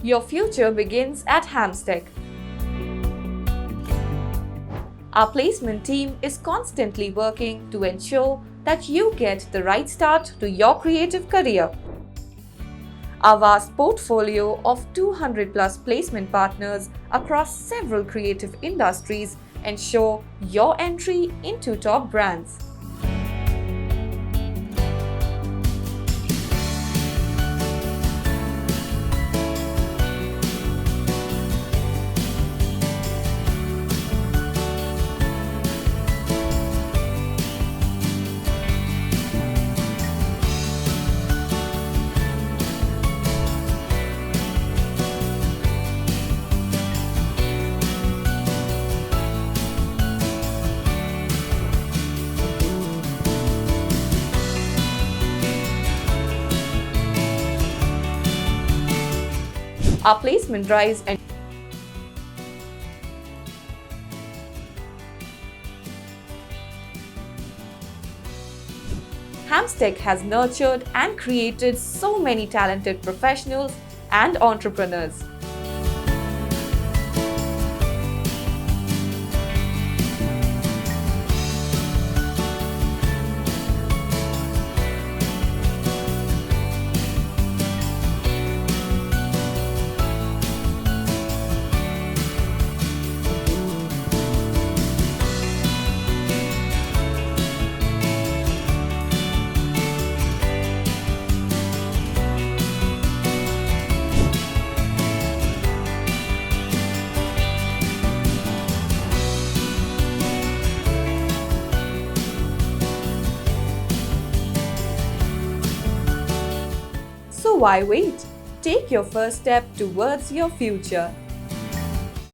Your future begins at Hamstech. Our placement team is constantly working to ensure that you get the right start to your creative career. Our vast portfolio of 200 plus placement partners across several creative industries ensure your entry into top brands. Our placement drives and Hamstech has nurtured and created so many talented professionals and entrepreneurs. So why wait? Take your first step towards your future.